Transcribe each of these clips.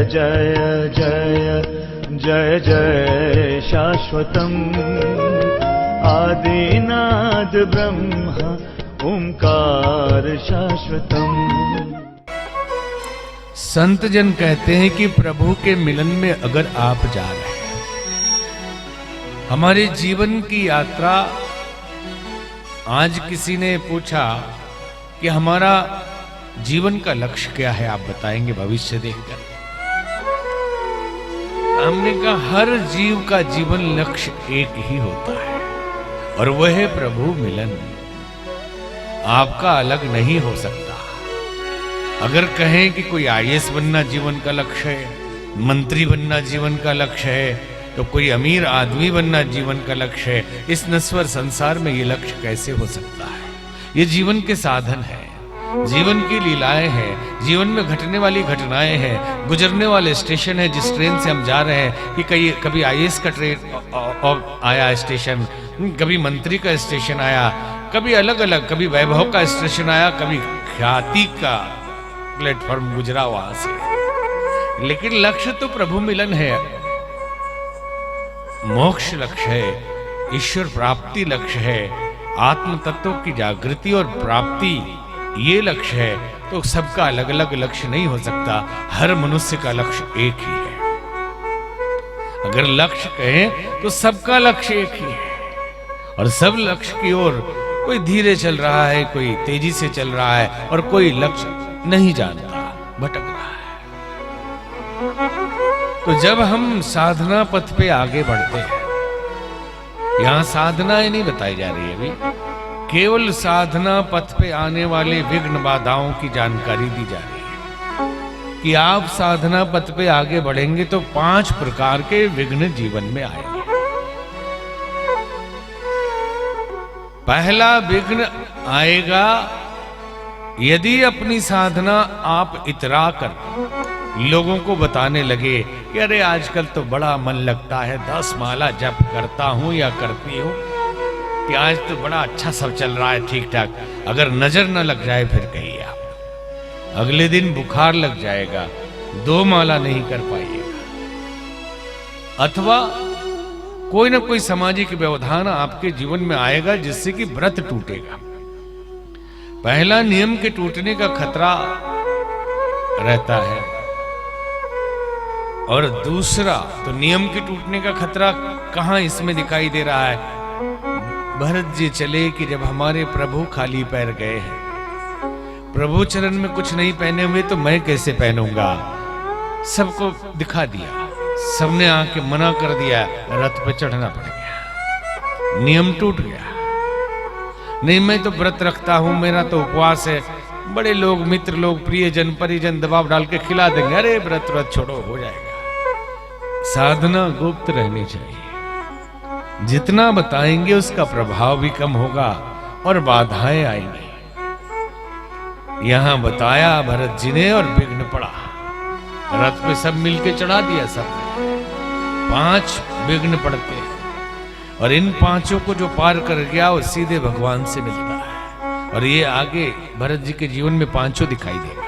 जय जय जय जय शाश्वतम् आदिनाद ब्रह्म ओंकार शाश्वतम्। संत जन कहते हैं कि प्रभु के मिलन में अगर आप जा रहे हैं, हमारे जीवन की यात्रा, आज किसी ने पूछा कि हमारा जीवन का लक्ष्य क्या है, आप बताएंगे भविष्य देखकर। हमने कहा हर जीव का जीवन लक्ष्य एक ही होता है और वह है प्रभु मिलन। आपका अलग नहीं हो सकता। अगर कहें कि कोई आईएएस बनना जीवन का लक्ष्य है, मंत्री बनना जीवन का लक्ष्य है, तो कोई अमीर आदमी बनना जीवन का लक्ष्य है, इस नश्वर संसार में ये लक्ष्य कैसे हो सकता है? ये जीवन के साधन है, जीवन की लीलाएं हैं, जीवन में घटने वाली घटनाएं हैं, गुजरने वाले स्टेशन है जिस ट्रेन से हम जा रहे हैं। कि कभी आईएएस का ट्रेन आया स्टेशन, कभी मंत्री का स्टेशन आया, कभी अलग अलग, कभी वैभव का स्टेशन आया, कभी ख्याति का प्लेटफॉर्म गुजरा वहां से। लेकिन लक्ष्य तो प्रभु मिलन है, मोक्ष लक्ष्य है, ईश्वर प्राप्ति लक्ष्य है, आत्म तत्व की जागृति और प्राप्ति ये लक्ष्य है। तो सबका अलग अलग लक्ष्य नहीं हो सकता, हर मनुष्य का लक्ष्य एक ही है। अगर लक्ष्य कहें तो सबका लक्ष्य एक ही है और सब लक्ष्य की ओर, कोई धीरे चल रहा है, कोई तेजी से चल रहा है और कोई लक्ष्य नहीं जानता, भटक रहा है। तो जब हम साधना पथ पे आगे बढ़ते हैं, यहां साधनाएं नहीं बताई जा रही है अभी, केवल साधना पथ पे आने वाले विघ्न बाधाओं की जानकारी दी जा रही है कि आप साधना पथ पे आगे बढ़ेंगे तो 5 प्रकार के विघ्न जीवन में आएंगे। पहला विघ्न आएगा यदि अपनी साधना आप इतरा कर लोगों को बताने लगे कि अरे आजकल तो बड़ा मन लगता है, 10 माला जप करता हूं या करती हूं, कि आज तो बड़ा अच्छा सब चल रहा है ठीक ठाक। अगर नजर न लग जाए फिर कहिए आप, अगले दिन बुखार लग जाएगा, 2 माला नहीं कर पाइएगा। अथवा कोई ना कोई सामाजिक व्यवधान आपके जीवन में आएगा जिससे कि व्रत टूटेगा। पहला नियम के टूटने का खतरा रहता है और दूसरा तो नियम के टूटने का खतरा कहां इसमें दिखाई दे रहा है? भरत जी चले कि जब हमारे प्रभु खाली पैर गए हैं, प्रभु चरण में कुछ नहीं पहने हुए तो मैं कैसे पहनूंगा? सबको दिखा दिया, सबने आके मना कर दिया, रथ पे चढ़ना पड़ गया, नियम टूट गया। नहीं मैं तो व्रत रखता हूं, मेरा तो उपवास है, बड़े लोग, मित्र लोग, प्रियजन, परिजन दबाव डाल के खिला देंगे, अरे व्रत छोड़ो हो जाएगा। साधना गुप्त रहनी चाहिए, जितना बताएंगे उसका प्रभाव भी कम होगा और बाधाएं आएंगी। यहां बताया भरत जी ने और विघ्न पड़ा, रथ पे सब मिलके चढ़ा दिया सबने। 5 विघ्न पड़ते हैं और इन 5 को जो पार कर गया वो सीधे भगवान से मिलता है। और ये आगे भरत जी के जीवन में 5 दिखाई देगा।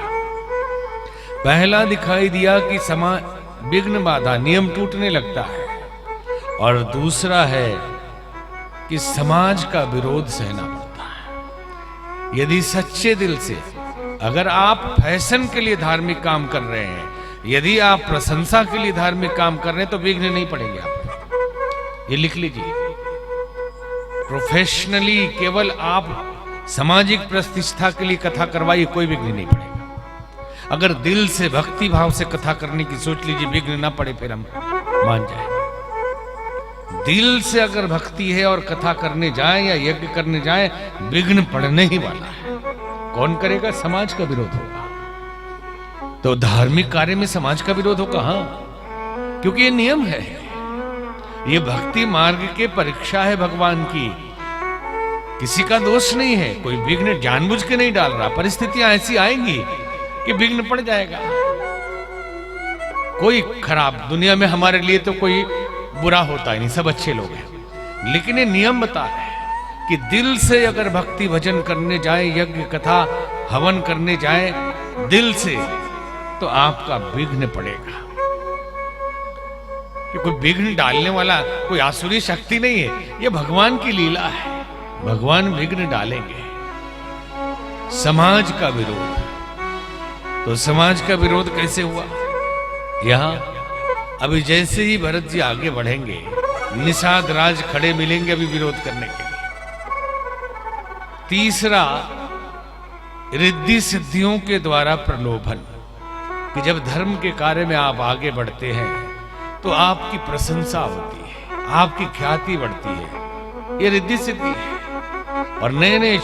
पहला दिखाई दिया कि विघ्न बाधा, नियम टूटने लगता है, और दूसरा है कि समाज का विरोध सहना पड़ता है। यदि सच्चे दिल से अगर आप फैशन के लिए धार्मिक काम कर रहे हैं, यदि आप प्रशंसा के लिए धार्मिक काम कर रहे हैं, तो विघ्न नहीं पड़ेंगे आप, ये लिख लीजिए। प्रोफेशनली केवल आप सामाजिक प्रतिष्ठा के लिए कथा करवाइए, कोई विघ्न नहीं पड़ेगा। अगर दिल से भक्ति भाव से कथा करने की सोच लीजिए, विघ्न ना पड़े फिर हम मान जाए। दिल से अगर भक्ति है और कथा करने जाए या यज्ञ करने जाए, विघ्न पड़ने ही वाला है। कौन करेगा? समाज का विरोध होगा। तो धार्मिक कार्य में समाज का विरोध होगा, हाँ, क्योंकि ये नियम है, ये भक्ति मार्ग के परीक्षा है भगवान की, किसी का दोष नहीं है। कोई विघ्न जानबूझ के नहीं डाल रहा, परिस्थितियां ऐसी आएंगी कि विघ्न पड़ जाएगा। कोई खराब, दुनिया में हमारे लिए तो कोई बुरा होता ही नहीं, सब अच्छे लोग हैं, लेकिन ये नियम बता रहे हैं कि दिल से अगर भक्ति भजन करने जाए, यज्ञ कथा हवन करने जाए दिल से, तो आपका विघ्न पड़ेगा। कि कोई विघ्न डालने वाला कोई आसुरी शक्ति नहीं है, ये भगवान की लीला है। भगवान विघ्न डालेंगे। समाज का विरोध, तो समाज का विरोध कैसे हुआ? यहां अभी जैसे ही भरत जी आगे बढ़ेंगे, निषाद राज खड़े मिलेंगे अभी विरोध करने के लिए। तीसरा, रिद्धि सिद्धियों के द्वारा प्रलोभन, कि जब धर्म के कार्य में आप आगे बढ़ते हैं तो आपकी प्रशंसा होती है, आपकी ख्याति बढ़ती है, ये रिद्धि सिद्धि है। और नए नए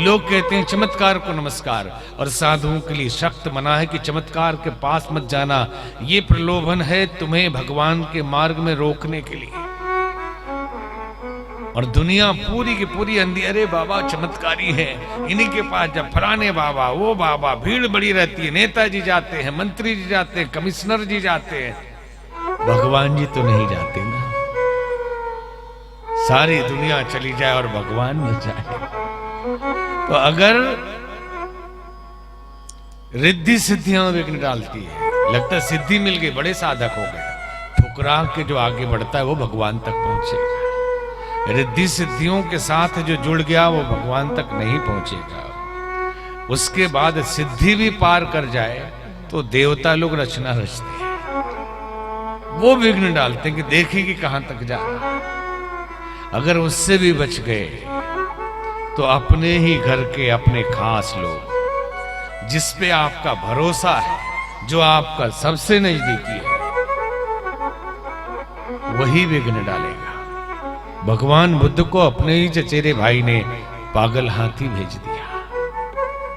लोग कहते हैं चमत्कार को नमस्कार, और साधुओं के लिए सख्त मना है कि चमत्कार के पास मत जाना, ये प्रलोभन है तुम्हें भगवान के मार्ग में रोकने के लिए। और दुनिया पूरी की पूरी अंधी, अरे बाबा चमत्कारी है, इन्हीं के पास जब फलाने बाबा, वो बाबा, भीड़ बड़ी रहती है, नेताजी जाते हैं, मंत्री जी जाते हैं, कमिश्नर जी जाते हैं, भगवान जी तो नहीं जाते ना। सारी दुनिया चली जाए और भगवान न जाए। तो अगर रिद्धि सिद्धियां विघ्न डालती है, लगता है सिद्धि मिल गई, बड़े साधक हो गए, ठुकरा के जो आगे बढ़ता है वो भगवान तक पहुंचेगा। रिद्धि सिद्धियों के साथ जो जुड़ गया वो भगवान तक नहीं पहुंचेगा। उसके बाद सिद्धि भी पार कर जाए तो देवता लोग रचना रचते हैं, वो विघ्न डालते हैं कि देखें कि कहां तक जा रहा। अगर उससे भी बच गए तो अपने ही घर के अपने खास लोग, जिस पे आपका भरोसा है, जो आपका सबसे नजदीकी है, वही विघ्न डालेगा। भगवान बुद्ध को अपने ही चचेरे भाई ने पागल हाथी भेज दिया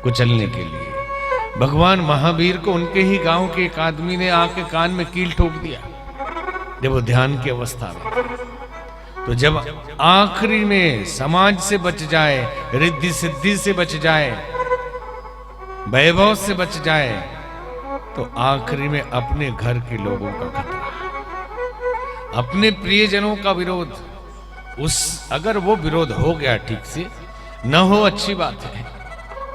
कुचलने के लिए। भगवान महावीर को उनके ही गांव के एक आदमी ने आके कान में कील ठोक दिया जब वो ध्यान की अवस्था में थे। तो जब आखिरी में समाज से बच जाए, रिद्धि सिद्धि से बच जाए, वैभव से बच जाए, तो आखिरी में अपने घर के लोगों का खतरा, अपने प्रियजनों का विरोध। अगर वो विरोध हो गया ठीक से, न हो अच्छी बात है,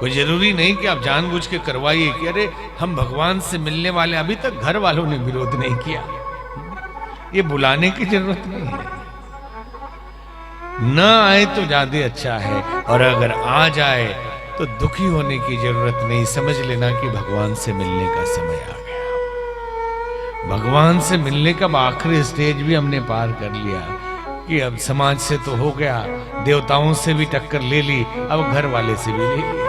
कोई जरूरी नहीं कि आप जानबूझ के करवाइए कि अरे हम भगवान से मिलने वाले, अभी तक घर वालों ने विरोध नहीं किया, ये बुलाने की जरूरत नहीं है। न आए तो ज्यादा अच्छा है, और अगर आ जाए तो दुखी होने की जरूरत नहीं, समझ लेना कि भगवान से मिलने का समय आ गया। भगवान से मिलने का आखिरी स्टेज भी हमने पार कर लिया कि अब समाज से तो हो गया, देवताओं से भी टक्कर ले ली, अब घर वाले से भी ले ली।